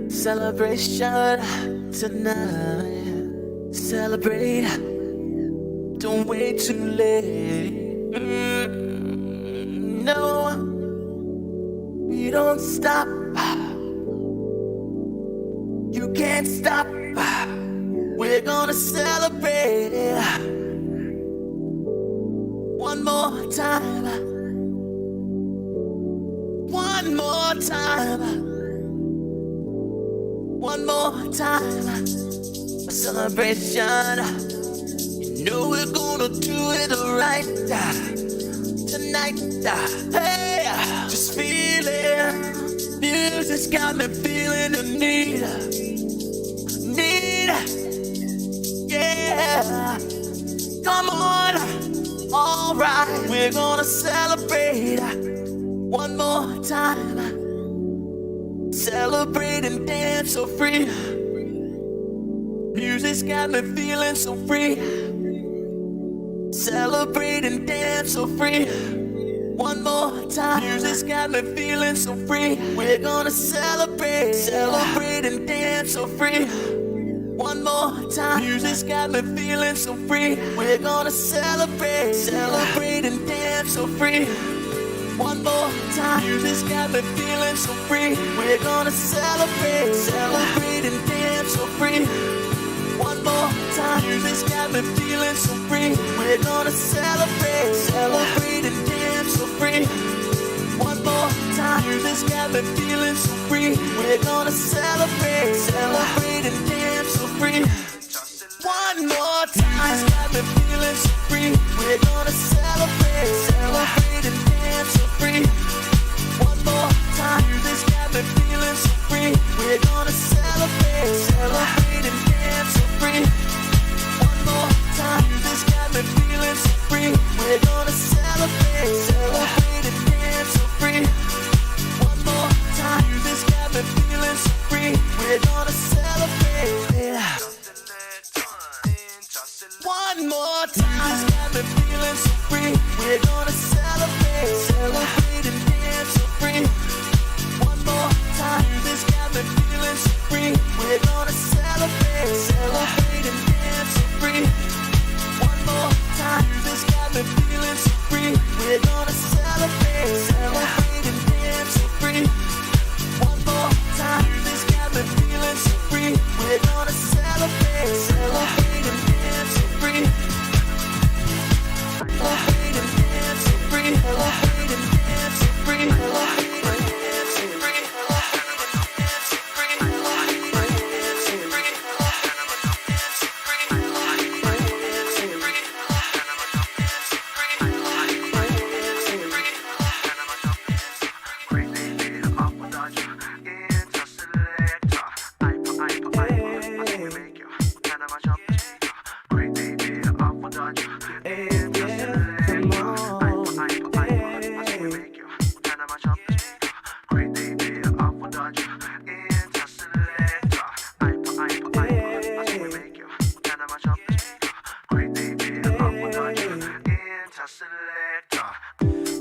Celebration tonight. Celebrate. Don't wait too late. No, we don't stop. You can't stop. We're gonna celebrate one more time. One more time. One more time, a celebration. You know we're gonna do it right tonight. Hey, just feel it. Music's got me feeling the need. Yeah, come on. All right, we're gonna celebrate one more time. Celebrate and dance so free. Music's got me feeling so free. Celebrate and dance so free. One more time. Music's got me feeling so free. We're gonna celebrate. Celebrate and dance so free. One more time. Music's got me feeling so free. We're gonna celebrate. Celebrate and dance so free. One more time. Music's got me feeling so free. We're gonna celebrate. Celebrate and dance so free. One more time. Music's got me feeling so free. We're gonna celebrate. Celebrate and dance so free. One more time. Music's got me feeling so free. We're gonna celebrate. Celebrate and dance so free. One more time. Music's got me feeling so free. We're gonna celebrate. Celebrate and dance so free. One more time. Music's got me feeling so free. We're gonna celebrate. Celebrate and dance so free. One more time. Music's got me feeling so free. We're gonna celebrate. Celebrate and dance so free. One more time. Music's got me feeling so free. We're gonna celebrate. One more time. Music's got me feeling so free. We're gonna celebrate. Celebrate and dance so free. One more time. Music's got me feeling so free. We're gonna celebrate. Celebrate and dance so free. free. One more time, this got me feeling so free. We're gonna celebrate, celebrate and dance so free. One more time, this got me feeling so free. We're gonna celebrate, celebrate and dance so free. Celebrate and dance so free. Celebrate and dance so free. Celebrate and dance so free.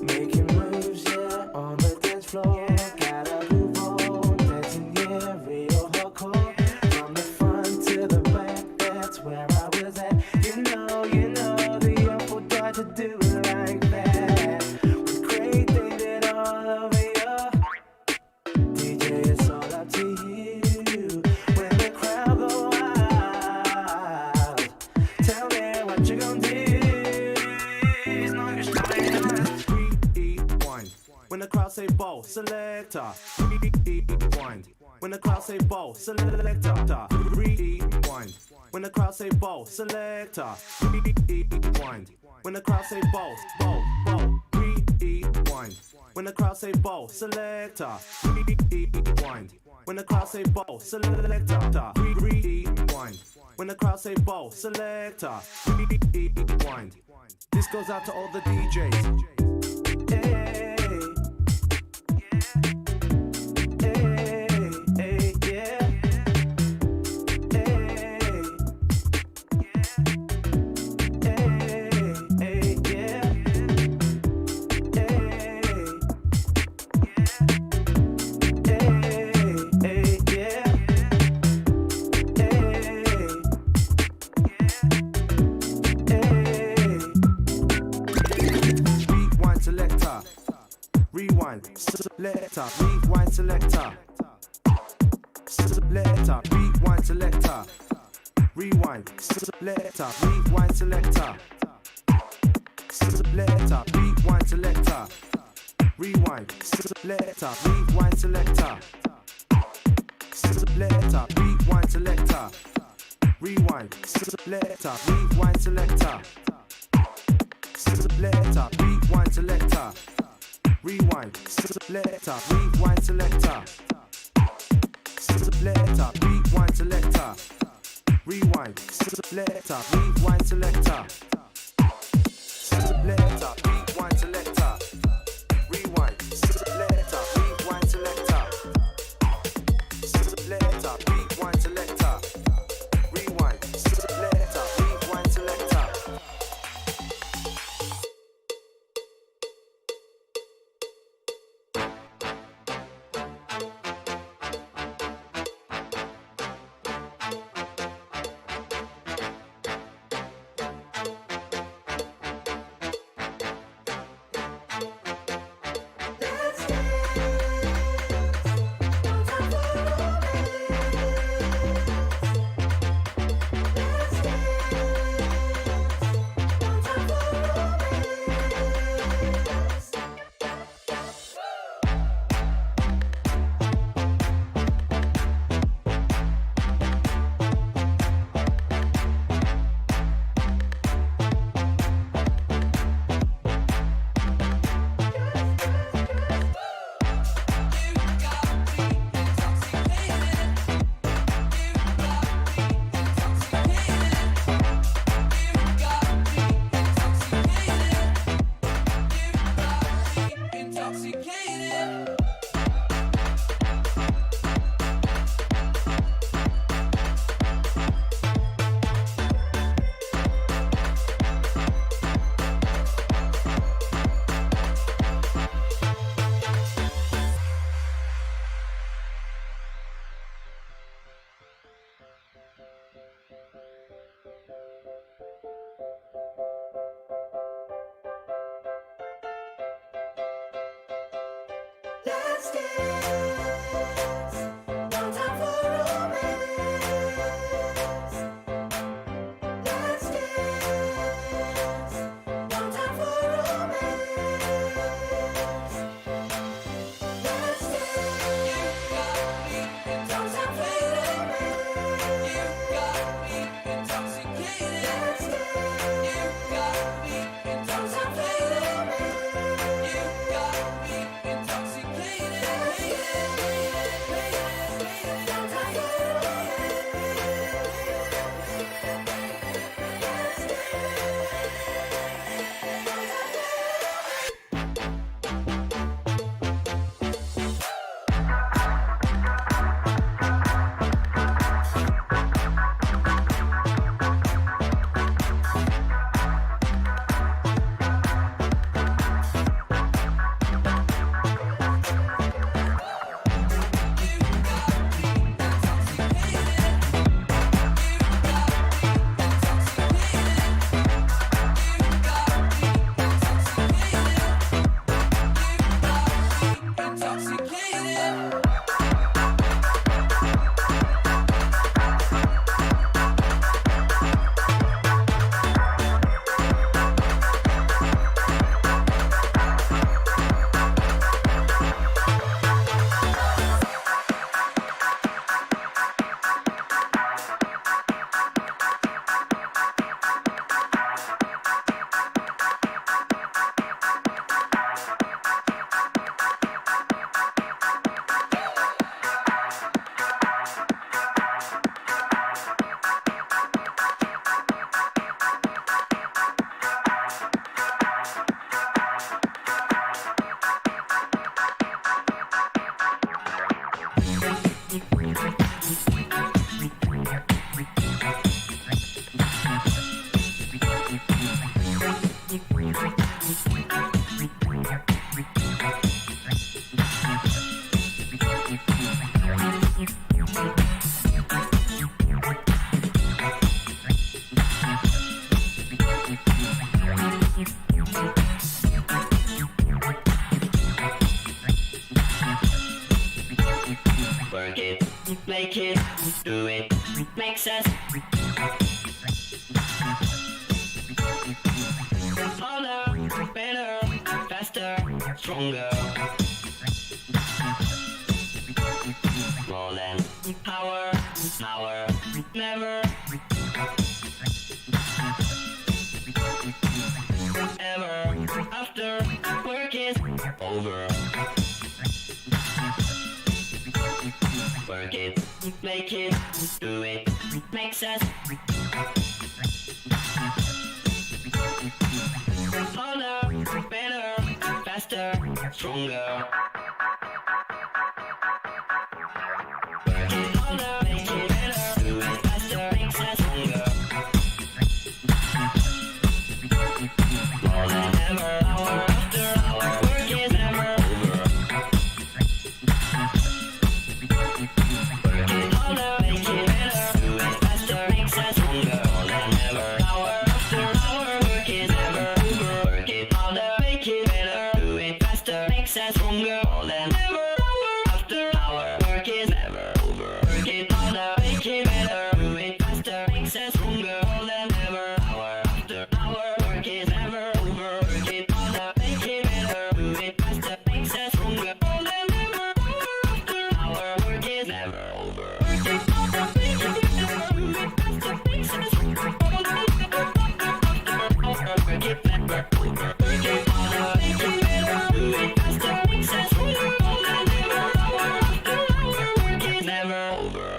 Making moves, yeah, on the dance floor. Gotta move on, dancing, yeah, real hardcore. From the front to the back, that's where I was at. You know, the awful dodge to do it like that. With great thing that all over you. DJ, it's all up to you. When the crowd go wild, tell me what you gonna do. When the crowd say bow, selector, rewind. When the crowd say bow, selector, rewind. When the crowd say bow, selector, rewind. When the crowd say bow, rewind. When the crowd say bow, selector, rewind. When the crowd say bow, selector, rewind. When the crowd say bow, selector, rewind. This goes out to all the DJs. Selector, rewind selector. Selector, rewind selector. Rewind selector, rewind selector. Selector, rewind selector. Rewind selector, rewind selector. Selector, rewind selector. Rewind selector, rewind selector. Selector, rewind selector. Rewind, selector, rewind selector. Selector, rewind selector. Rewind, selector, rewind selector. Selector, rewind selector. Rewind, selector, rewind selector. Selector, rewind selector. Rewind, selector, rewind selector. Let's dance. No time for romance. Let's dance. No time for romance. Let's dance. You got me intoxicated. You got me intoxicated. Let's dance. You got me intoxicated. You got me intoxicated. Work it, make it, do it, makes us harder, better, faster, stronger. More than power, never, ever, after work is over. Work it, make it, do it, makes us harder, better, faster, stronger. Work it harder, make it better, do it faster, makes us stronger. More than ever, hour after hour, work is never over. Work it harder, make it better, do it faster, makes us stronger. More than ever, hour after hour, work is never over. Work it harder, make it better, do it faster, makes us stronger. More than ever, hour after hour, work is never over. Work it harder, make it better, do it faster, makes us stronger. More than ever, hour after hour, work is never over. Work it harder, make it better, do it faster, makes us stronger. More than ever, hour after hour, work is never over. Work it harder, make it better, do it faster, makes us stronger. More than ever, hour after hour, work it never over. Work it harder, make it better, do it faster, makes us stronger. More than ever, hour after hour, work is never over.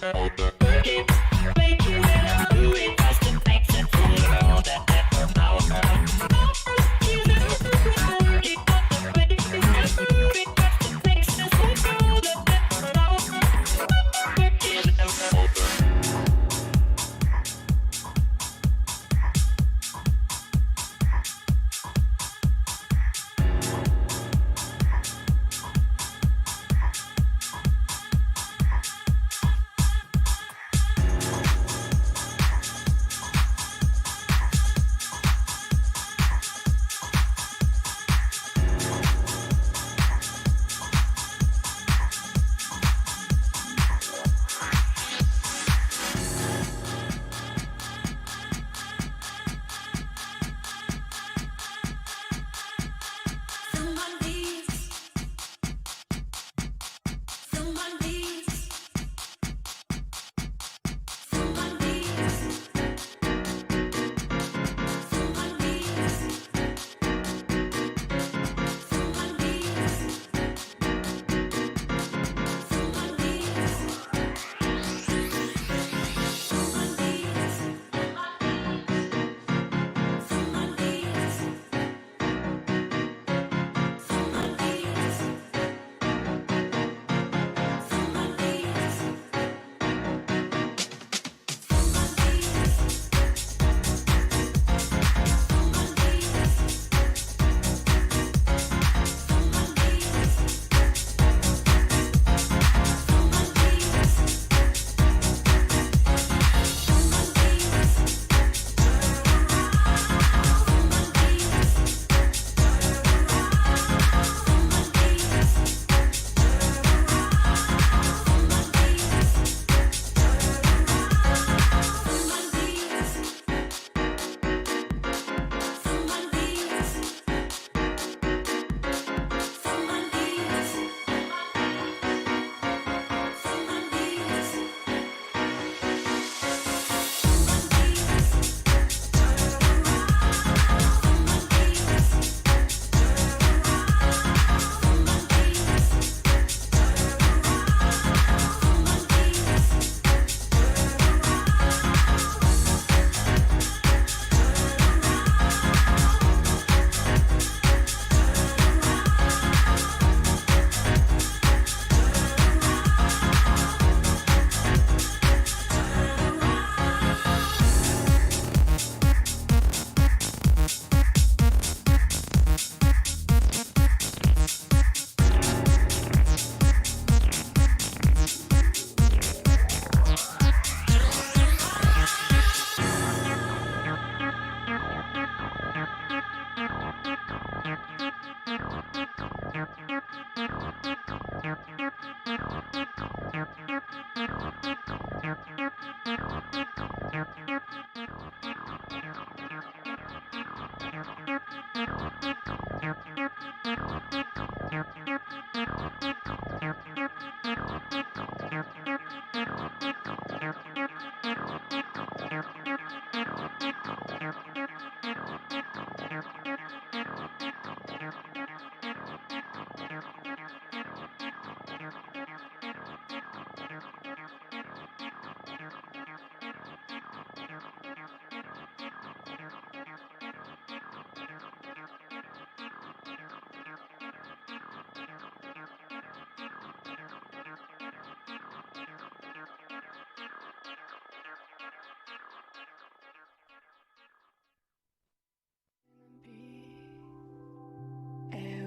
Work it, make it better, do it faster, make sense from the girl that never power. You never work it, make it faster, make sense from the girl that never power. Work it,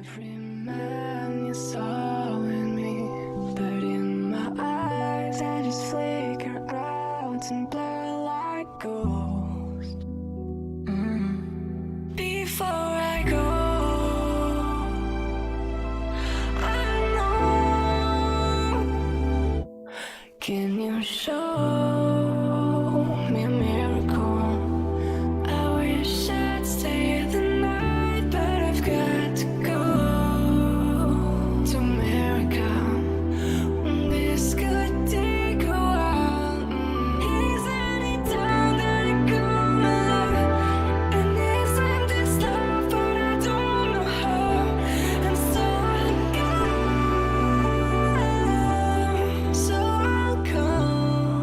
Every man you saw in me, but in my eyes I just flicker out and blur like ghosts. Before I go, I know. Can you show me a miracle? I wish I'd stay the night, but I've got to go to America. This could take a while. Is any time that I come alive? And it's like this love, but I don't know how. And so I'll go, so I'll come.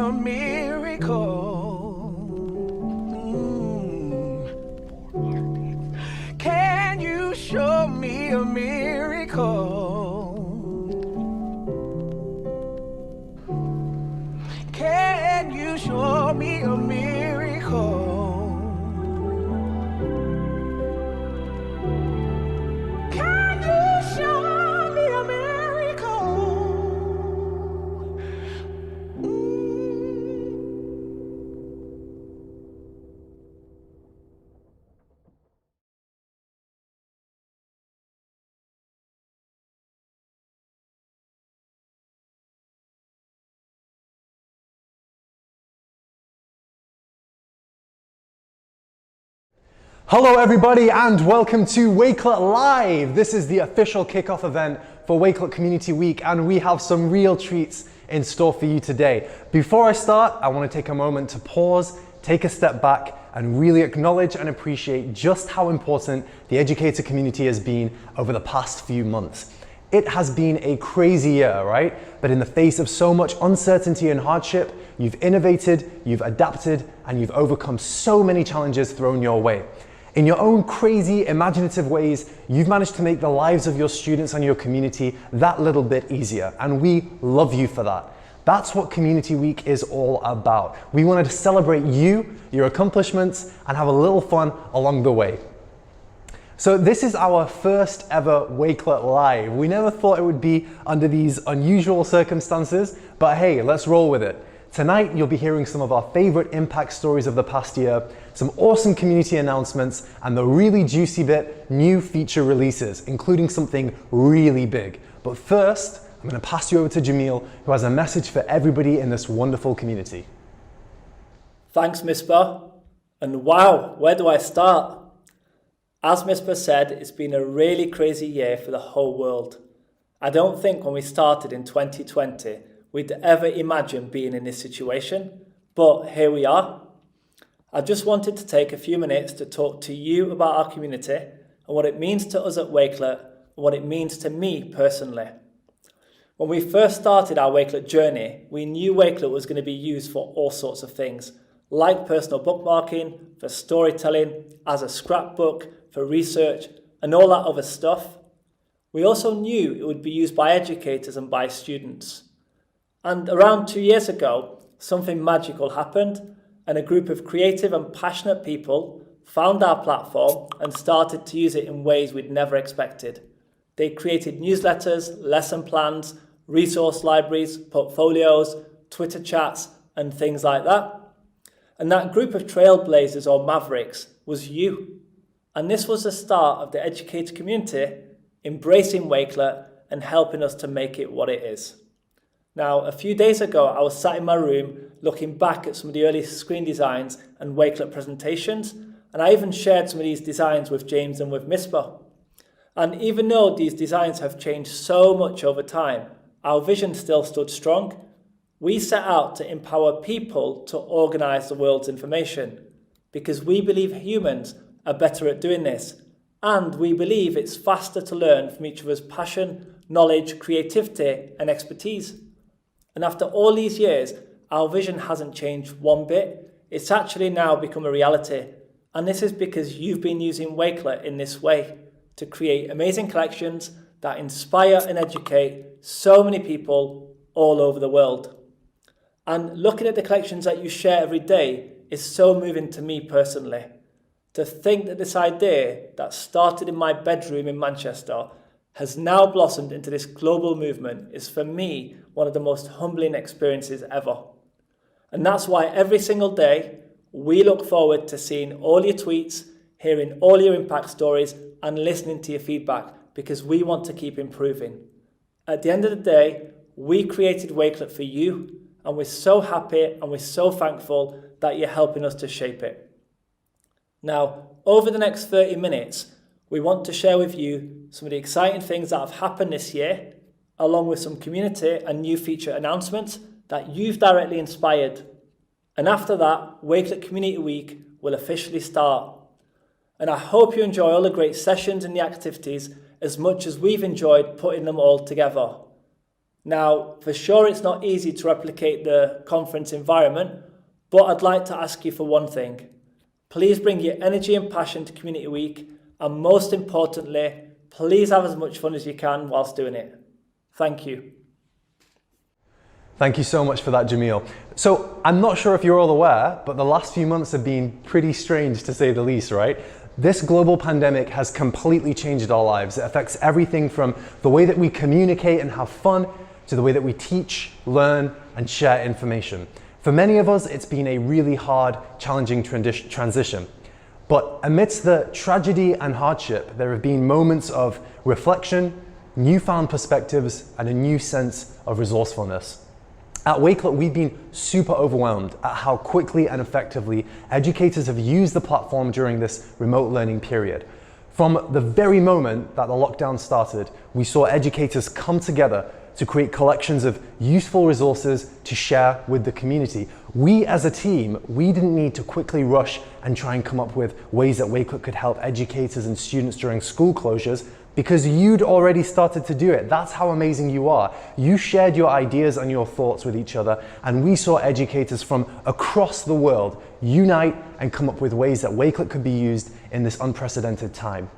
a miracle? Can you show me a miracle? Can you show me a miracle? Can you show me a miracle? Hello everybody and welcome to Wakelet Live. This is the official kickoff event for Wakelet Community Week and we have some real treats in store for you today. Before I start, I want to take a moment to pause, take a step back and really acknowledge and appreciate just how important the educator community has been over the past few months. It has been a crazy year, right? But in the face of so much uncertainty and hardship, you've innovated, you've adapted, and you've overcome so many challenges thrown your way. In your own crazy, imaginative ways, you've managed to make the lives of your students and your community that little bit easier, and we love you for that. That's what Community Week is all about. We wanted to celebrate you, your accomplishments, and have a little fun along the way. So this is our first ever Wakelet Live. We never thought it would be under these unusual circumstances, but hey, let's roll with it. Tonight, you'll be hearing some of our favorite impact stories of the past year, some awesome community announcements, and the really juicy bit, new feature releases, including something really big. But first, I'm going to pass you over to Jamil, who has a message for everybody in this wonderful community. Thanks, Misbah. And wow, where do I start? As Misbah said, it's been a really crazy year for the whole world. I don't think when we started in 2020, we'd ever imagine being in this situation, but here we are. I just wanted to take a few minutes to talk to you about our community and what it means to us at Wakelet and what it means to me personally. When we first started our Wakelet journey, we knew Wakelet was going to be used for all sorts of things, like personal bookmarking, for storytelling, as a scrapbook, for research, and all that other stuff. We also knew it would be used by educators and by students. And around 2 years ago, something magical happened, and a group of creative and passionate people found our platform and started to use it in ways we'd never expected. They created newsletters, lesson plans, resource libraries, portfolios, Twitter chats, and things like that. And that group of trailblazers or mavericks was you. And this was the start of the educator community embracing Wakelet and helping us to make it what it is. Now, a few days ago, I was sat in my room looking back at some of the early screen designs and Wakelet presentations, and I even shared some of these designs with James and with Misbah. And even though these designs have changed so much over time, our vision still stood strong. We set out to empower people to organise the world's information, because we believe humans are better at doing this, and we believe it's faster to learn from each other's passion, knowledge, creativity, and expertise. And after all these years, our vision hasn't changed one bit. It's actually now become a reality. And this is because you've been using Wakelet in this way to create amazing collections that inspire and educate so many people all over the world. And looking at the collections that you share every day is so moving to me personally. To think that this idea that started in my bedroom in Manchester has now blossomed into this global movement is for me one of the most humbling experiences ever. And that's why every single day we look forward to seeing all your tweets, hearing all your impact stories and listening to your feedback, because we want to keep improving. At the end of the day, we created Wakelet for you, and we're so happy and we're so thankful that you're helping us to shape it. Now, over the next 30 minutes, we want to share with you some of the exciting things that have happened this year, along with some community and new feature announcements that you've directly inspired. And after that, Wakelet Community Week will officially start. And I hope you enjoy all the great sessions and the activities as much as we've enjoyed putting them all together. Now, for sure it's not easy to replicate the conference environment, but I'd like to ask you for one thing. Please bring your energy and passion to Community Week, and most importantly, please have as much fun as you can whilst doing it. Thank you. Thank you so much for that, Jamil. So I'm not sure if you're all aware, but the last few months have been pretty strange to say the least, right? This global pandemic has completely changed our lives. It affects everything from the way that we communicate and have fun to the way that we teach, learn, and share information. For many of us, it's been a really hard, challenging transition. But amidst the tragedy and hardship, there have been moments of reflection, newfound perspectives, and a new sense of resourcefulness. At Wakelet, we've been super overwhelmed at how quickly and effectively educators have used the platform during this remote learning period. From the very moment that the lockdown started, we saw educators come together to create collections of useful resources to share with the community. We as a team, we didn't need to quickly rush and try and come up with ways that Wakelet could help educators and students during school closures, because you'd already started to do it. That's how amazing you are. You shared your ideas and your thoughts with each other, and we saw educators from across the world unite and come up with ways that Wakelet could be used in this unprecedented time.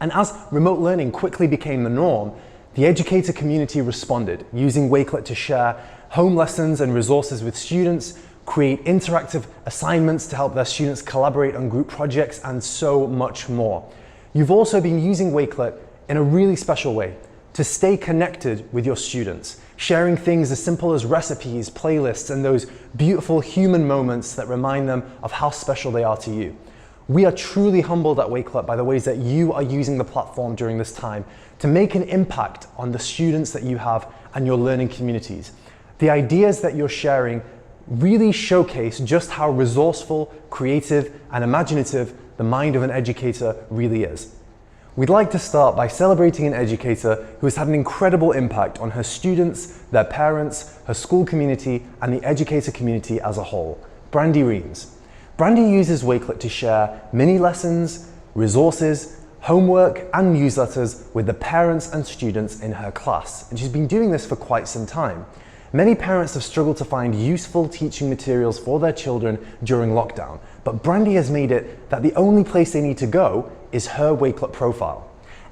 And as remote learning quickly became the norm, the educator community responded, using Wakelet to share home lessons and resources with students, create interactive assignments to help their students collaborate on group projects, and so much more. You've also been using Wakelet in a really special way to stay connected with your students, sharing things as simple as recipes, playlists, and those beautiful human moments that remind them of how special they are to you. We are truly humbled at Wakelet by the ways that you are using the platform during this time to make an impact on the students that you have and your learning communities. The ideas that you're sharing really showcase just how resourceful, creative, and imaginative the mind of an educator really is. We'd like to start by celebrating an educator who has had an incredible impact on her students, their parents, her school community, and the educator community as a whole, Brandy Reams. Brandy uses Wakelet to share mini lessons, resources, homework, and newsletters with the parents and students in her class, and she's been doing this for quite some time. Many parents have struggled to find useful teaching materials for their children during lockdown, but Brandy has made it that the only place they need to go is her Wakelet profile.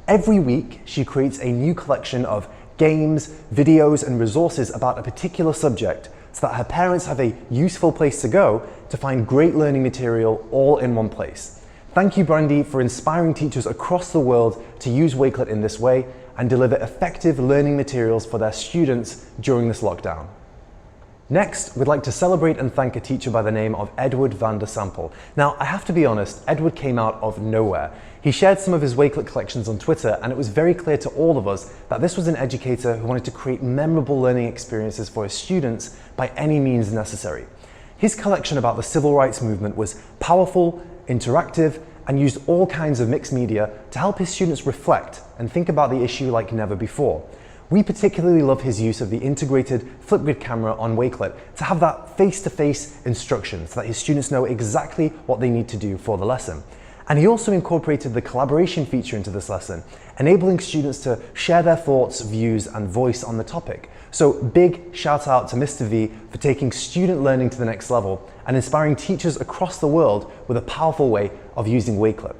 Every week, she creates a new collection of games, videos, and resources about a particular subject so that her parents have a useful place to go to find great learning material all in one place. Thank you, Brandy, for inspiring teachers across the world to use Wakelet in this way and deliver effective learning materials for their students during this lockdown. Next, we'd like to celebrate and thank a teacher by the name of Edward van der Sample. Now, I have to be honest, Edward came out of nowhere. He shared some of his Wakelet collections on Twitter, and it was very clear to all of us that this was an educator who wanted to create memorable learning experiences for his students by any means necessary. His collection about the civil rights movement was powerful, interactive, and used all kinds of mixed media to help his students reflect and think about the issue like never before. We particularly love his use of the integrated Flipgrid camera on Wakelet to have that face-to-face instruction so that his students know exactly what they need to do for the lesson. And he also incorporated the collaboration feature into this lesson, enabling students to share their thoughts, views, and voice on the topic. So big shout out to Mr. V for taking student learning to the next level and inspiring teachers across the world with a powerful way of using Wakelet.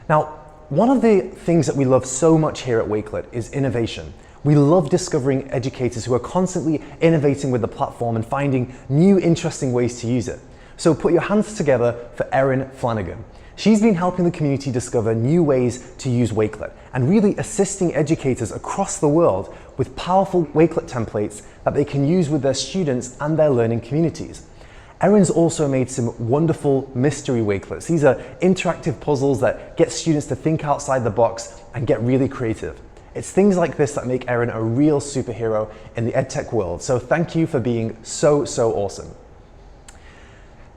Now, one of the things that we love so much here at Wakelet is innovation. We love discovering educators who are constantly innovating with the platform and finding new interesting ways to use it. So put your hands together for Erin Flanagan. She's been helping the community discover new ways to use Wakelet and really assisting educators across the world with powerful Wakelet templates that they can use with their students and their learning communities. Erin's also made some wonderful mystery Wakelets. These are interactive puzzles that get students to think outside the box and get really creative. It's things like this that make Erin a real superhero in the edtech world, so thank you for being so awesome.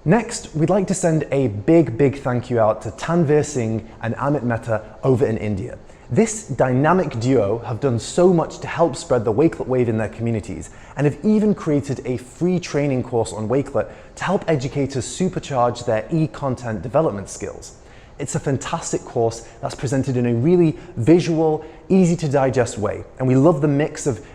Next, we'd like to send a big thank you out to Tanvir Singh and Amit Mehta over in India. This dynamic duo have done so much to help spread the Wakelet wave in their communities and have even created a free training course on Wakelet to help educators supercharge their e-content development skills. It's a fantastic course that's presented in a really visual, easy to digest way. And we love the mix of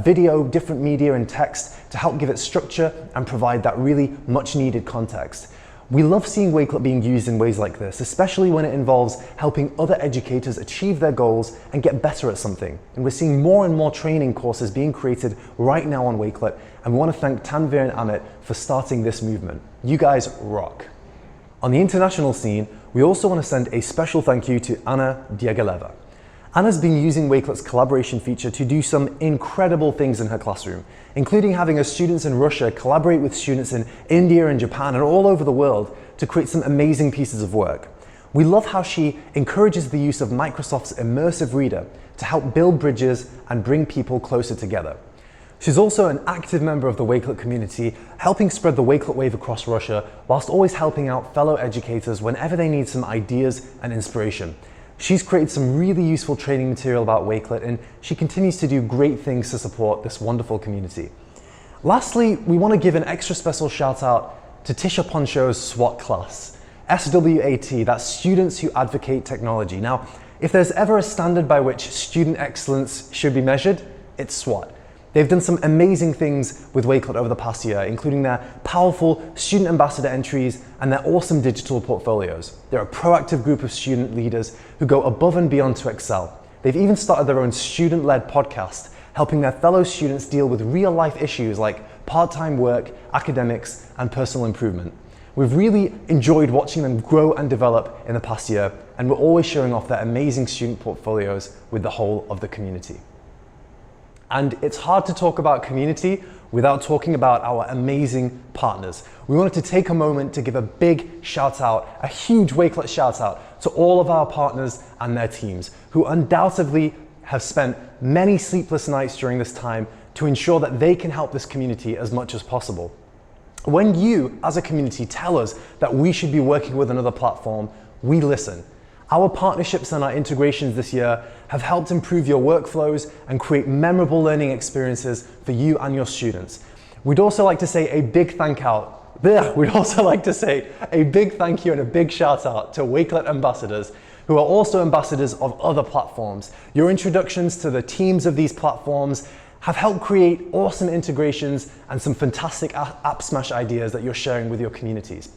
video, different media and text to help give it structure and provide that really much needed context. We love seeing Wakelet being used in ways like this, especially when it involves helping other educators achieve their goals and get better at something. And we're seeing more and more training courses being created right now on Wakelet, and we want to thank Tanvir and Amit for starting this movement. You guys rock. On the international scene, we also want to send a special thank you to Anna Diagileva. Anna's been using Wakelet's collaboration feature to do some incredible things in her classroom, including having her students in Russia collaborate with students in India and Japan and all over the world to create some amazing pieces of work. We love how she encourages the use of Microsoft's immersive reader to help build bridges and bring people closer together. She's also an active member of the Wakelet community, helping spread the Wakelet wave across Russia, whilst always helping out fellow educators whenever they need some ideas and inspiration. She's created some really useful training material about Wakelet, and she continues to do great things to support this wonderful community. Lastly, we want to give an extra special shout out to Tisha Poncho's SWAT class. SWAT, that's Students Who Advocate Technology. Now, if there's ever a standard by which student excellence should be measured, it's SWAT. They've done some amazing things with Wakelet over the past year, including their powerful student ambassador entries and their awesome digital portfolios. They're a proactive group of student leaders who go above and beyond to excel. They've even started their own student-led podcast, helping their fellow students deal with real-life issues like part-time work, academics, and personal improvement. We've really enjoyed watching them grow and develop in the past year, and we're always showing off their amazing student portfolios with the whole of the community. And it's hard to talk about community without talking about our amazing partners. We wanted to take a moment to give a big shout out, a huge Wakelet shout out to all of our partners and their teams, who undoubtedly have spent many sleepless nights during this time to ensure that they can help this community as much as possible. When you, as a community, tell us that we should be working with another platform, we listen. Our partnerships and our integrations this year have helped improve your workflows and create memorable learning experiences for you and your students. We'd also like to say a big thank you and a big shout out to Wakelet ambassadors who are also ambassadors of other platforms. Your introductions to the teams of these platforms have helped create awesome integrations and some fantastic app smash ideas that you're sharing with your communities.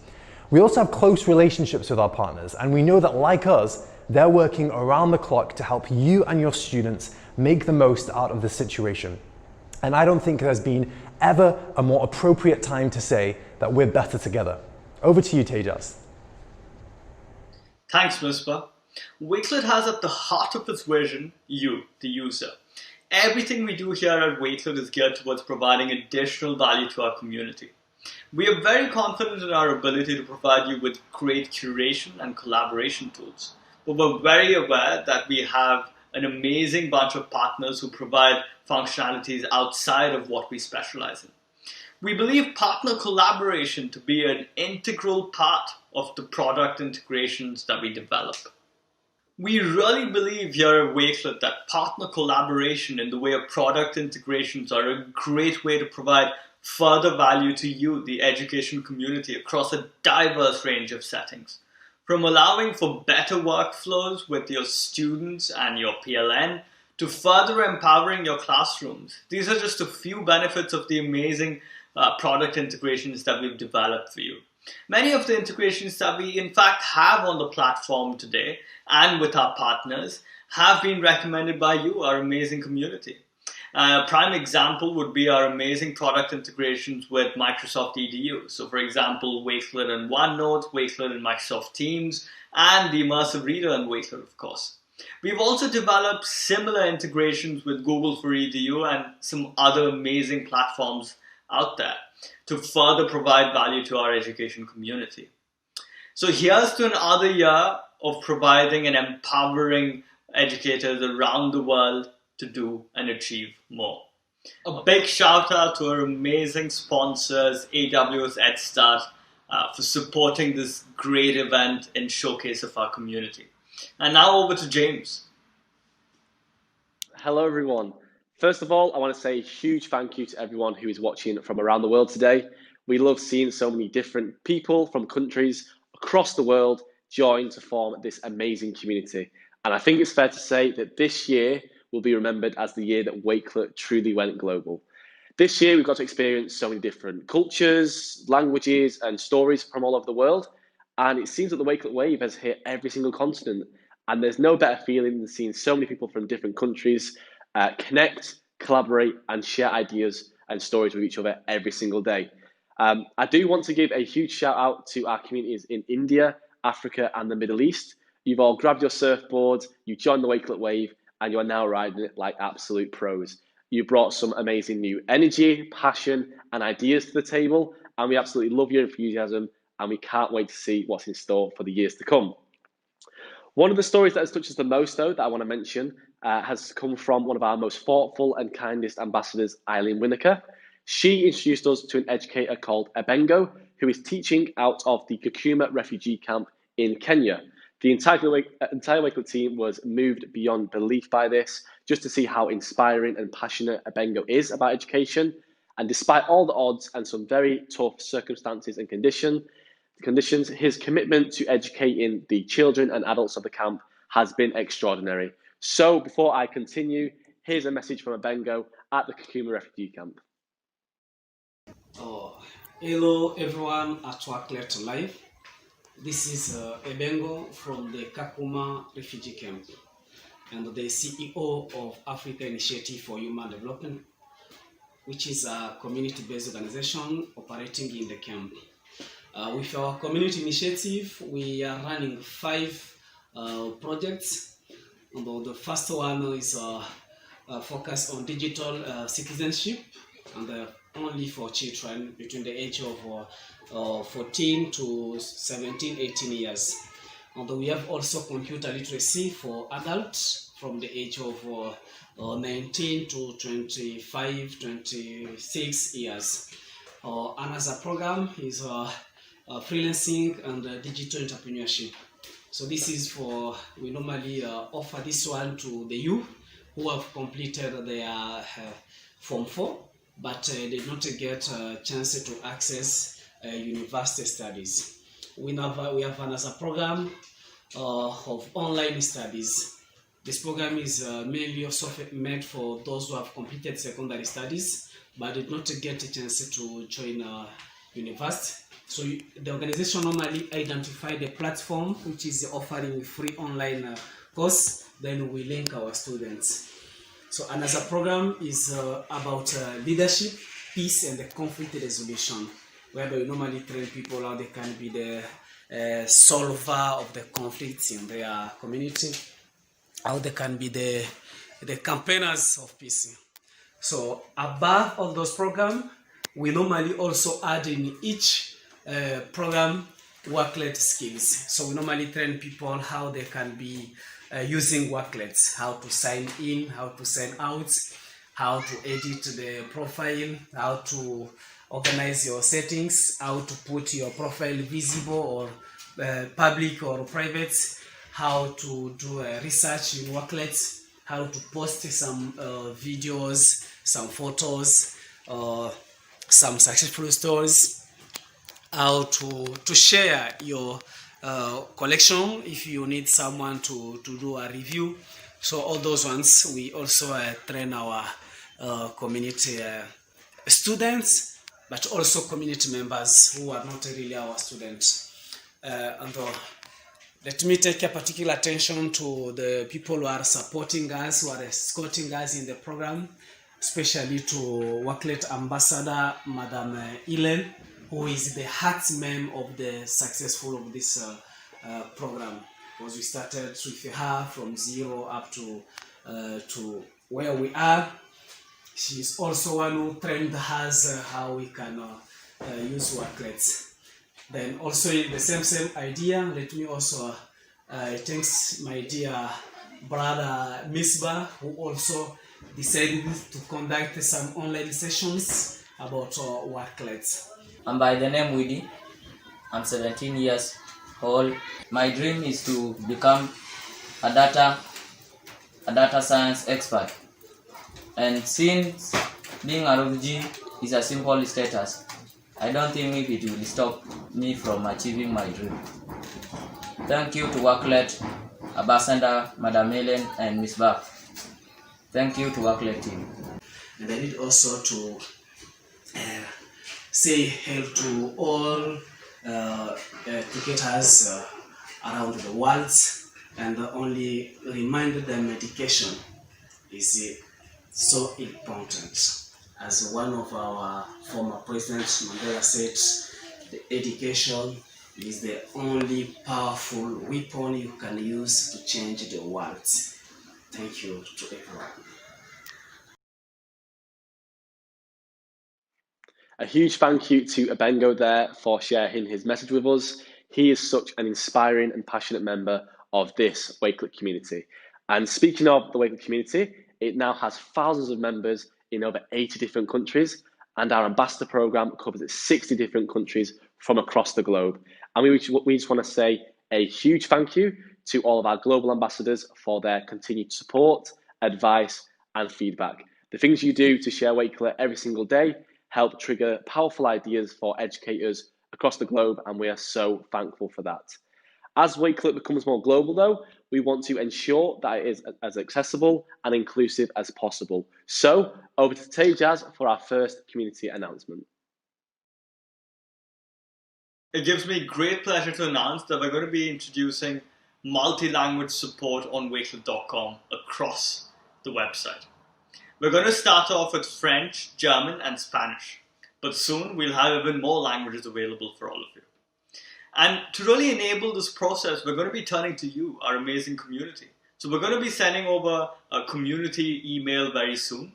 We also have close relationships with our partners, and we know that, like us, they're working around the clock to help you and your students make the most out of the situation. And I don't think there's been ever a more appropriate time to say that we're better together. Over to you, Tejas. Thanks, Misbah. Wakelet has at the heart of its vision, you, the user. Everything we do here at Wakelet is geared towards providing additional value to our community. We are very confident in our ability to provide you with great curation and collaboration tools, but we're very aware that we have an amazing bunch of partners who provide functionalities outside of what we specialize in. We believe partner collaboration to be an integral part of the product integrations that we develop. We really believe here at Wakelet that partner collaboration in the way of product integrations are a great way to provide further value to you, the education community, across a diverse range of settings. From allowing for better workflows with your students and your PLN, to further empowering your classrooms. These are just a few benefits of the amazing product integrations that we've developed for you. Many of the integrations that we in fact have on the platform today and with our partners have been recommended by you, our amazing community. A prime example would be our amazing product integrations with Microsoft EDU. So for example, Wakelet and OneNote, Wakelet and Microsoft Teams, and the Immersive Reader and Wakelet, of course. We've also developed similar integrations with Google for EDU and some other amazing platforms out there to further provide value to our education community. So here's to another year of providing and empowering educators around the world to do and achieve more. A big shout out to our amazing sponsors, AWS EdStart, for supporting this great event and showcase of our community. And now over to James. Hello everyone. First of all, I want to say a huge thank you to everyone who is watching from around the world today. We love seeing so many different people from countries across the world join to form this amazing community. And I think it's fair to say that this year will be remembered as the year that Wakelet truly went global. This year, we've got to experience so many different cultures, languages, and stories from all over the world. And it seems that the Wakelet wave has hit every single continent. And there's no better feeling than seeing so many people from different countries connect, collaborate, and share ideas and stories with each other every single day. I do want to give a huge shout out to our communities in India, Africa, and the Middle East. You've all grabbed your surfboards, you joined the Wakelet wave, and you're now riding it like absolute pros. You brought some amazing new energy, passion, and ideas to the table, and we absolutely love your enthusiasm, and we can't wait to see what's in store for the years to come. One of the stories that has touched us the most, though, that I want to mention, has come from one of our most thoughtful and kindest ambassadors, Eileen Winokur. She introduced us to an educator called Ebengo, who is teaching out of the Kakuma refugee camp in Kenya. The entire Wakelet team was moved beyond belief by this, just to see how inspiring and passionate Ebengo is about education. And despite all the odds and some very tough circumstances and conditions, his commitment to educating the children and adults of the camp has been extraordinary. So before I continue, here's a message from Ebengo at the Kakuma refugee camp. Hello everyone at Wakelet Live. This is Ebengo from the Kakuma refugee camp and the CEO of Africa Initiative for Human Development, which is a community-based organization operating in the camp. With our community initiative, we are running 5 projects. And the first one is focused on digital citizenship, and only for children between the age of 14 to 17, 18 years. And we have also computer literacy for adults from the age of 19 to 25, 26 years. Another program is freelancing and digital entrepreneurship. So this is for, we normally offer this one to the youth who have completed their Form 4, but did not get a chance to access university studies. We have another program of online studies. This program is mainly also meant for those who have completed secondary studies, but did not get a chance to join university. So the organization normally identify the platform which is offering free online course, then we link our students. So another program is about leadership, peace, and the conflict resolution, where we normally train people how they can be the solver of the conflicts in their community, how they can be the campaigners of peace. So above all those programs, we normally also add in each program Wakelet skills. So we normally train people how they can be using Wakelets, how to sign in, how to sign out, how to edit the profile, how to organize your settings, how to put your profile visible or public or private, how to do research in Wakelet, how to post some videos, some photos, some successful stories, how to share your collection if you need someone to do a review. So all those ones we also train our community students, but also community members who are not really our students. And let me take a particular attention to the people who are supporting us, who are escorting us in the program, especially to Wakelet Ambassador Madam Elen, who is the heart mem of the successful of this program. Because we started with her from 0 up to where we are. She's also one who trained us how we can use Wakelets. Then also in the same idea, let me also thanks my dear brother Misbah, who also decided to conduct some online sessions about Wakelets. I'm by the name Widi. I'm 17 years old. My dream is to become a data science expert. And since being a refugee is a simple status, I don't think it will stop me from achieving my dream. Thank you to Wakelet, Ambassador, Madam Helen, and Miss Bach. Thank you to Wakelet team. And I need also to say hello to all cricketers around the world, and only remind them education is so important. As one of our former presidents, Mandela, said, the education is the only powerful weapon you can use to change the world. Thank you to everyone. A huge thank you to Abengo there for sharing his message with us. He is such an inspiring and passionate member of this Wakelet community. And speaking of the Wakelet community, it now has thousands of members in over 80 different countries, and our ambassador program covers 60 different countries from across the globe. And we just want to say a huge thank you to all of our global ambassadors for their continued support, advice, and feedback. The things you do to share Wakelet every single day help trigger powerful ideas for educators across the globe, and we are so thankful for that. As Wakelet becomes more global, though, we want to ensure that it is as accessible and inclusive as possible. So, over to Tejaz for our first community announcement. It gives me great pleasure to announce that we're going to be introducing multi-language support on Wakelet.com across the website. We're going to start off with French, German, and Spanish, but soon we'll have even more languages available for all of you. And to really enable this process, we're going to be turning to you, our amazing community. So we're going to be sending over a community email very soon.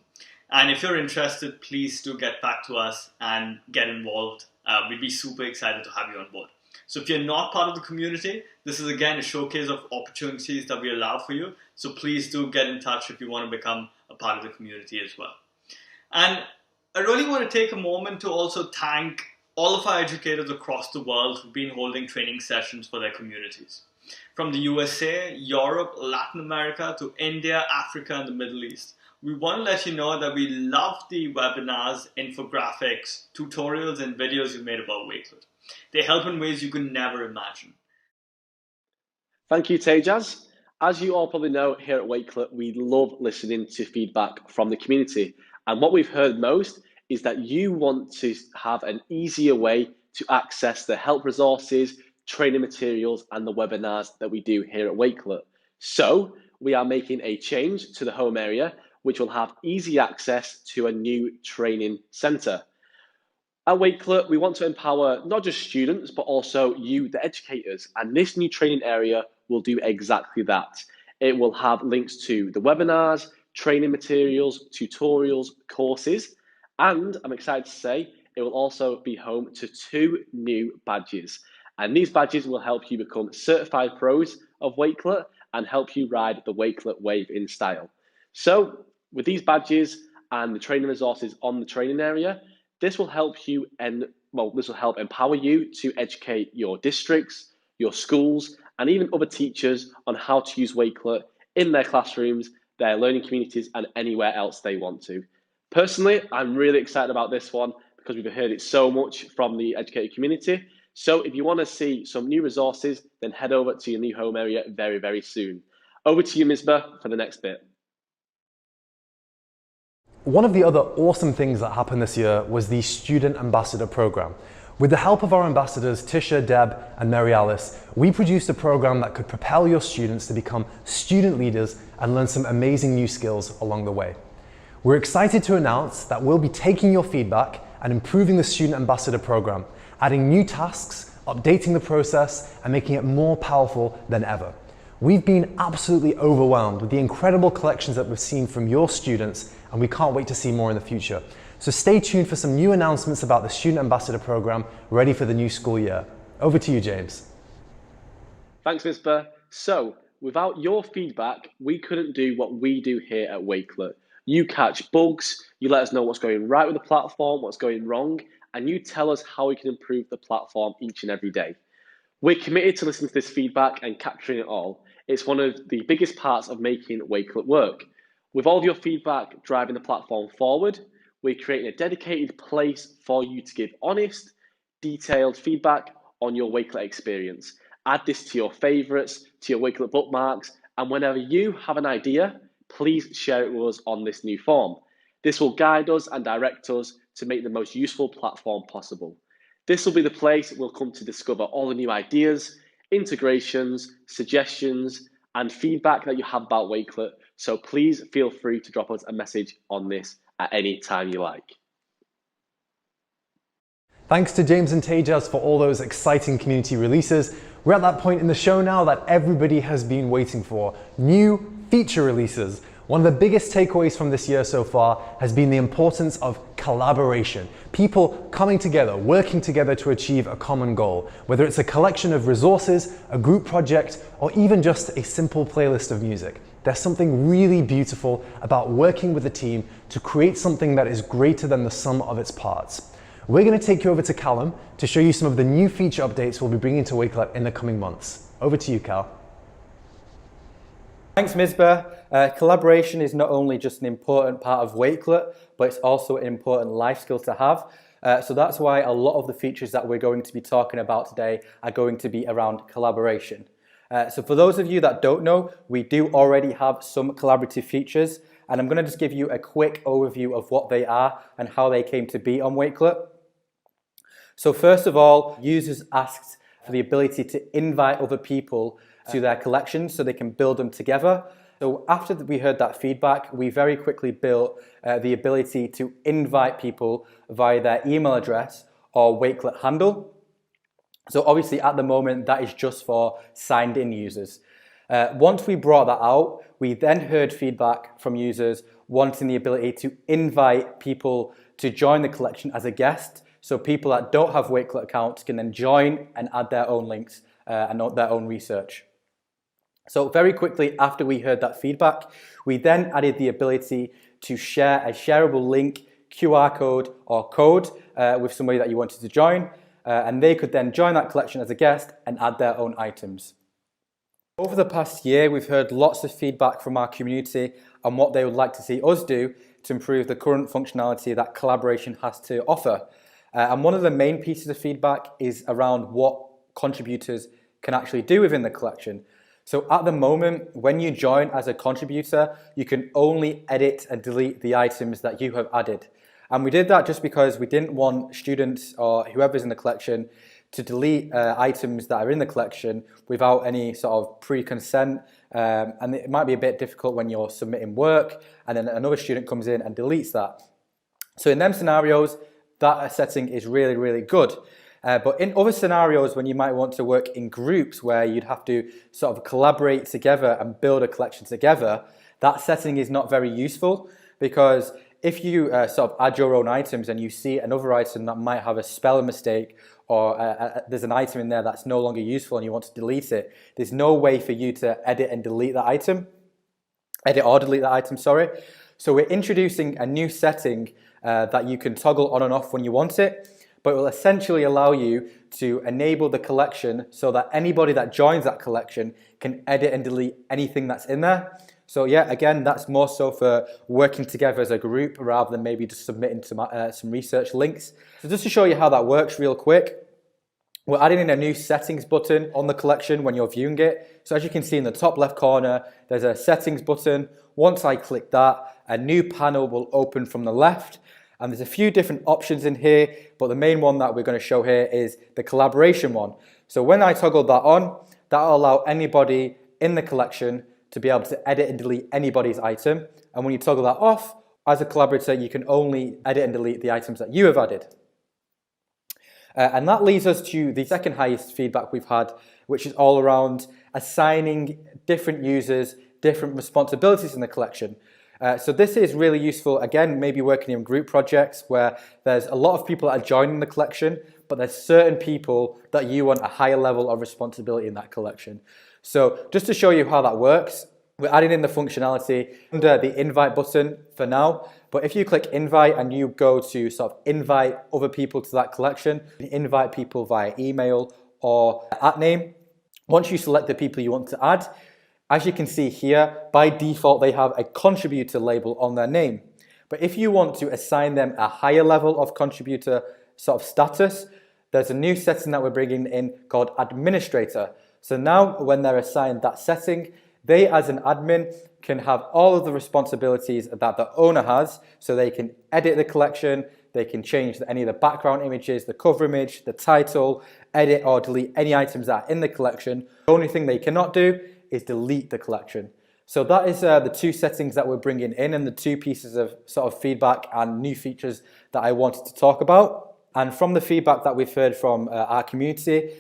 And if you're interested, please do get back to us and get involved. We'd be super excited to have you on board. So if you're not part of the community, this is again a showcase of opportunities that we allow for you. So please do get in touch if you want to become a part of the community as well. And I really want to take a moment to also thank all of our educators across the world who've been holding training sessions for their communities. From the USA, Europe, Latin America, to India, Africa, and the Middle East. We want to let you know that we love the webinars, infographics, tutorials, and videos you made about Wakelet. They help in ways you could never imagine. Thank you, Tejaz. As you all probably know, here at Wakelet, we love listening to feedback from the community. And what we've heard most is that you want to have an easier way to access the help resources, training materials, and the webinars that we do here at Wakelet. So we are making a change to the home area, which will have easy access to a new training centre. At Wakelet, we want to empower not just students, but also you, the educators. And this new training area will do exactly that. It will have links to the webinars, training materials, tutorials, courses, and I'm excited to say it will also be home to 2 new badges. And these badges will help you become certified pros of Wakelet and help you ride the Wakelet wave in style. So with these badges and the training resources on the training area, this will help you this will help empower you to educate your districts, your schools, and even other teachers on how to use Wakelet in their classrooms, their learning communities, and anywhere else they want to. Personally, I'm really excited about this one because we've heard it so much from the educator community. So if you want to see some new resources, then head over to your new home area very, very soon. Over to you, Misbah, for the next bit. One of the other awesome things that happened this year was the Student Ambassador Program. With the help of our ambassadors, Tisha, Deb, and Mary Alice, we produced a program that could propel your students to become student leaders and learn some amazing new skills along the way. We're excited to announce that we'll be taking your feedback and improving the Student Ambassador Program, adding new tasks, updating the process, and making it more powerful than ever. We've been absolutely overwhelmed with the incredible collections that we've seen from your students, and we can't wait to see more in the future. So stay tuned for some new announcements about the Student Ambassador Program ready for the new school year. Over to you, James. Thanks, Misbah. So, without your feedback, we couldn't do what we do here at Wakelet. You catch bugs, you let us know what's going right with the platform, what's going wrong, and you tell us how we can improve the platform each and every day. We're committed to listening to this feedback and capturing it all. It's one of the biggest parts of making Wakelet work. With all of your feedback driving the platform forward, we're creating a dedicated place for you to give honest, detailed feedback on your Wakelet experience. Add this to your favorites, to your Wakelet bookmarks, and whenever you have an idea, please share it with us on this new form. This will guide us and direct us to make the most useful platform possible. This will be the place we'll come to discover all the new ideas, integrations, suggestions, and feedback that you have about Wakelet. So please feel free to drop us a message on this at any time you like. Thanks to James and Tejas for all those exciting community releases. We're at that point in the show now that everybody has been waiting for. New feature releases. One of the biggest takeaways from this year so far has been the importance of collaboration. People coming together, working together to achieve a common goal. Whether it's a collection of resources, a group project, or even just a simple playlist of music. There's something really beautiful about working with a team to create something that is greater than the sum of its parts. We're going to take you over to Callum to show you some of the new feature updates we'll be bringing to Wakelet in the coming months. Over to you, Cal. Thanks, Misbah. Collaboration is not only just an important part of Wakelet, but it's also an important life skill to have. So that's why a lot of the features that we're going to be talking about today are going to be around collaboration. So for those of you that don't know, we do already have some collaborative features, and I'm going to just give you a quick overview of what they are and how they came to be on Wakelet. So first of all, users asked for the ability to invite other people to their collections so they can build them together. So after we heard that feedback, we very quickly built the ability to invite people via their email address or Wakelet handle. So obviously at the moment that is just for signed in users. Once we brought that out, we then heard feedback from users wanting the ability to invite people to join the collection as a guest. So people that don't have Wakelet accounts can then join and add their own links and their own research. So very quickly after we heard that feedback, we then added the ability to share a shareable link, QR code or code with somebody that you wanted to join, and they could then join that collection as a guest and add their own items. Over the past year, we've heard lots of feedback from our community on what they would like to see us do to improve the current functionality that collaboration has to offer. And one of the main pieces of feedback is around what contributors can actually do within the collection. So at the moment, when you join as a contributor, you can only edit and delete the items that you have added. And we did that just because we didn't want students or whoever's in the collection to delete items that are in the collection without any sort of pre-consent. And it might be a bit difficult when you're submitting work and then another student comes in and deletes that. So in them scenarios, that setting is really, really good. But in other scenarios, when you might want to work in groups where you'd have to sort of collaborate together and build a collection together, that setting is not very useful, because if you sort of add your own items and you see another item that might have a spelling mistake, or there's an item in there that's no longer useful and you want to delete it, there's no way for you to edit or delete that item. So we're introducing a new setting that you can toggle on and off when you want it, but it will essentially allow you to enable the collection so that anybody that joins that collection can edit and delete anything that's in there. So yeah, again, that's more so for working together as a group rather than maybe just submitting some research links. So just to show you how that works real quick, we're adding in a new settings button on the collection when you're viewing it. So as you can see in the top left corner, there's a settings button. Once I click that, a new panel will open from the left. And there's a few different options in here, but the main one that we're going to show here is the collaboration one. So when I toggle that on, that'll allow anybody in the collection to be able to edit and delete anybody's item. And when you toggle that off, as a collaborator, you can only edit and delete the items that you have added. And that leads us to the second highest feedback we've had, which is all around assigning different users different responsibilities in the collection. So this is really useful, again, maybe working in group projects where there's a lot of people that are joining the collection, but there's certain people that you want a higher level of responsibility in that collection. So just to show you how that works, we're adding in the functionality under the invite button for now. But if you click invite and you go to sort of invite other people to that collection, invite people via email or @name, once you select the people you want to add, as you can see here, by default, they have a contributor label on their name. But if you want to assign them a higher level of contributor sort of status, there's a new setting that we're bringing in called administrator. So now when they're assigned that setting, they as an admin can have all of the responsibilities that the owner has, so they can edit the collection, they can change any of the background images, the cover image, the title, edit or delete any items that are in the collection. The only thing they cannot do is delete the collection. So that is the two settings that we're bringing in and the two pieces of sort of feedback and new features that I wanted to talk about. And from the feedback that we've heard from our community,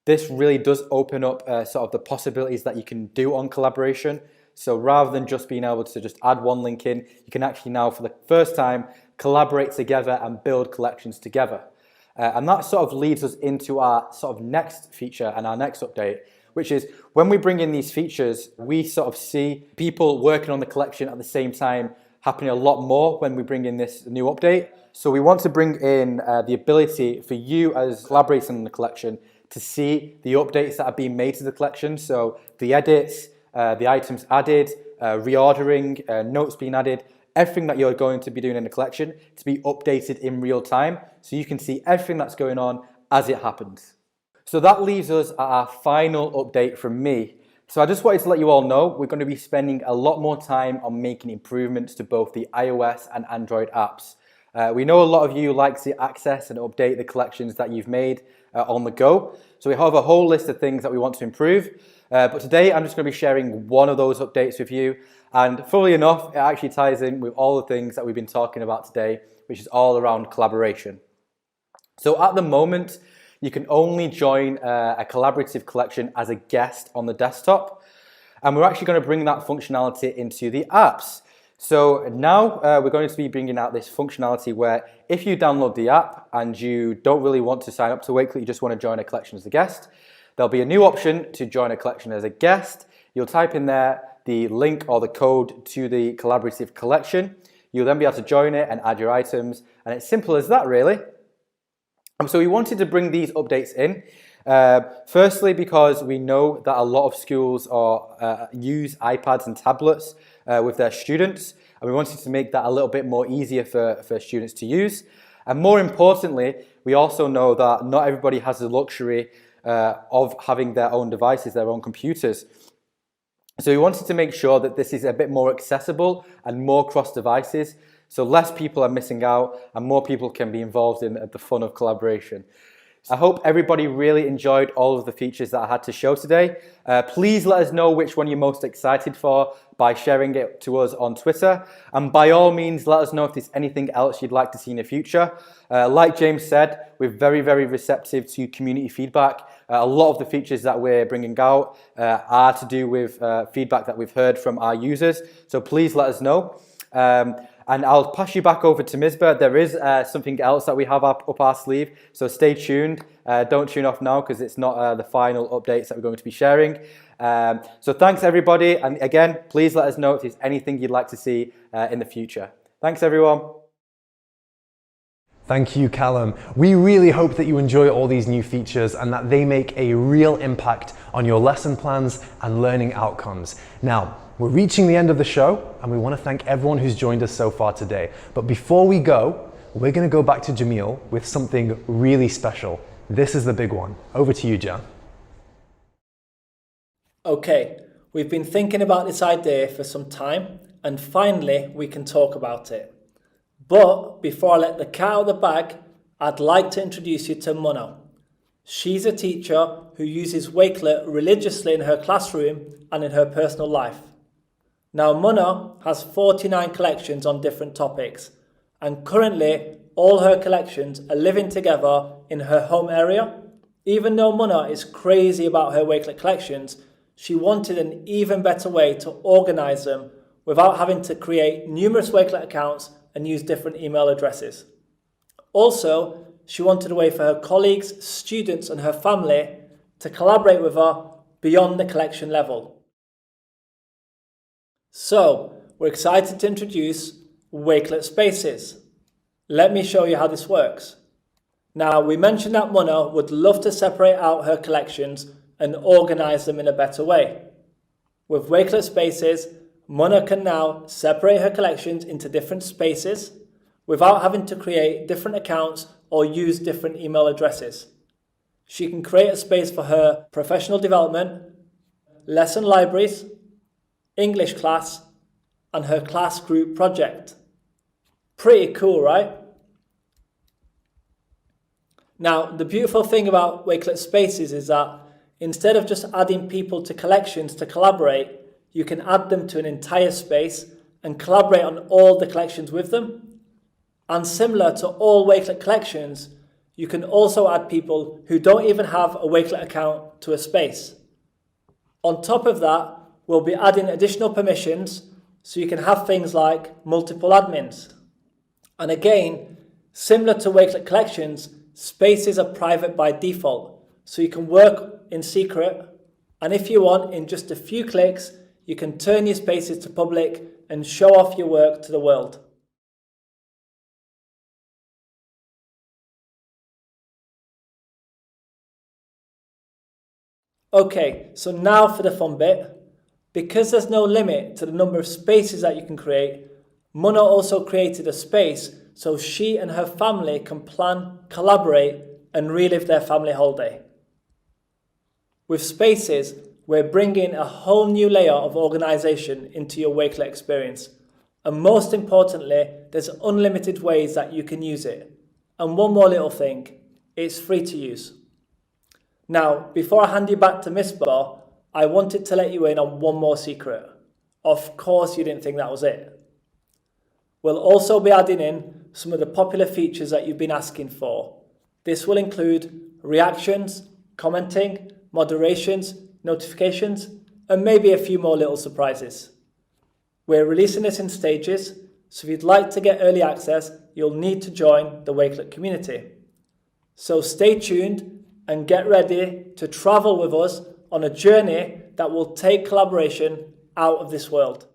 this really does open up sort of the possibilities that you can do on collaboration. So rather than just being able to just add one link in, you can actually now for the first time collaborate together and build collections together. And that sort of leads us into our sort of next feature and our next update, which is when we bring in these features, we sort of see people working on the collection at the same time happening a lot more when we bring in this new update. So we want to bring in the ability for you as collaborating on the collection to see the updates that are being made to the collection. So the edits, the items added, reordering, notes being added, everything that you're going to be doing in the collection to be updated in real time so you can see everything that's going on as it happens. So that leaves us at our final update from me. So I just wanted to let you all know we're going to be spending a lot more time on making improvements to both the iOS and Android apps. We know a lot of you like to access and update the collections that you've made on the go. So we have a whole list of things that we want to improve. But today I'm just going to be sharing one of those updates with you. And funnily enough, it actually ties in with all the things that we've been talking about today, which is all around collaboration. So at the moment, you can only join a collaborative collection as a guest on the desktop. And we're actually going to bring that functionality into the apps. So now we're going to be bringing out this functionality where if you download the app and you don't really want to sign up to Wakelet, you just want to join a collection as a guest, there'll be a new option to join a collection as a guest. You'll type in there the link or the code to the collaborative collection. You'll then be able to join it and add your items. And it's simple as that, really. So we wanted to bring these updates in. Firstly, because we know that a lot of schools use iPads and tablets with their students, and we wanted to make that a little bit more easier for students to use. And more importantly, we also know that not everybody has the luxury of having their own devices, their own computers. So we wanted to make sure that this is a bit more accessible and more cross devices, so less people are missing out and more people can be involved in the fun of collaboration. I hope everybody really enjoyed all of the features that I had to show today. Please let us know which one you're most excited for by sharing it to us on Twitter. And by all means, let us know if there's anything else you'd like to see in the future. Like James said, we're very, very receptive to community feedback. A lot of the features that we're bringing out are to do with feedback that we've heard from our users. So please let us know. And I'll pass you back over to Misbah. There is something else that we have up our sleeve, so stay tuned. Don't tune off now because it's not the final updates that we're going to be sharing. So thanks everybody, and again, please let us know if there's anything you'd like to see in the future. Thanks everyone. Thank you, Callum. We really hope that you enjoy all these new features and that they make a real impact on your lesson plans and learning outcomes. Now, we're reaching the end of the show and we want to thank everyone who's joined us so far today. But before we go, we're going to go back to Jamil with something really special. This is the big one. Over to you, Jan. Okay, we've been thinking about this idea for some time and finally we can talk about it. But before I let the cat out of the bag, I'd like to introduce you to Mona. She's a teacher who uses Wakelet religiously in her classroom and in her personal life. Now Mona has 49 collections on different topics, and currently all her collections are living together in her home area. Even though Mona is crazy about her Wakelet collections, she wanted an even better way to organise them without having to create numerous Wakelet accounts and use different email addresses. Also, she wanted a way for her colleagues, students and her family to collaborate with her beyond the collection level. So, we're excited to introduce Wakelet Spaces. Let me show you how this works. Now, we mentioned that Mona would love to separate out her collections and organise them in a better way. With Wakelet Spaces, Mona can now separate her collections into different spaces without having to create different accounts or use different email addresses. She can create a space for her professional development, lesson libraries, English class, and her class group project. Pretty cool, right? Now, the beautiful thing about Wakelet Spaces is that instead of just adding people to collections to collaborate, you can add them to an entire space and collaborate on all the collections with them. And similar to all Wakelet collections, you can also add people who don't even have a Wakelet account to a space. On top of that, we'll be adding additional permissions so you can have things like multiple admins. And again, similar to Wakelet collections, spaces are private by default, so you can work in secret, and if you want, in just a few clicks, you can turn your spaces to public and show off your work to the world. Okay, so now for the fun bit. Because there's no limit to the number of spaces that you can create, Mona also created a space so she and her family can plan, collaborate, and relive their family holiday. With Spaces, we're bringing a whole new layer of organisation into your Wakelet experience. And most importantly, there's unlimited ways that you can use it. And one more little thing, it's free to use. Now, before I hand you back to Misbah, I wanted to let you in on one more secret. Of course you didn't think that was it. We'll also be adding in some of the popular features that you've been asking for. This will include reactions, commenting, moderations, notifications, and maybe a few more little surprises. We're releasing this in stages, so if you'd like to get early access, you'll need to join the Wakelet community. So stay tuned and get ready to travel with us on a journey that will take collaboration out of this world.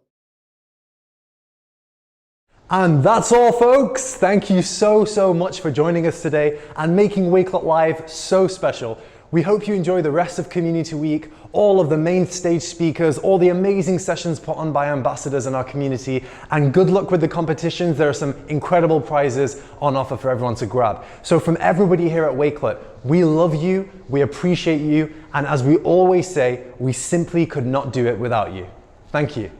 And that's all, folks. Thank you so much for joining us today and making Wakelet Live so special. We hope you enjoy the rest of Community Week, all of the main stage speakers, all the amazing sessions put on by ambassadors in our community, and good luck with the competitions. There are some incredible prizes on offer for everyone to grab. So from everybody here at Wakelet, we love you, we appreciate you, and as we always say, we simply could not do it without you. Thank you.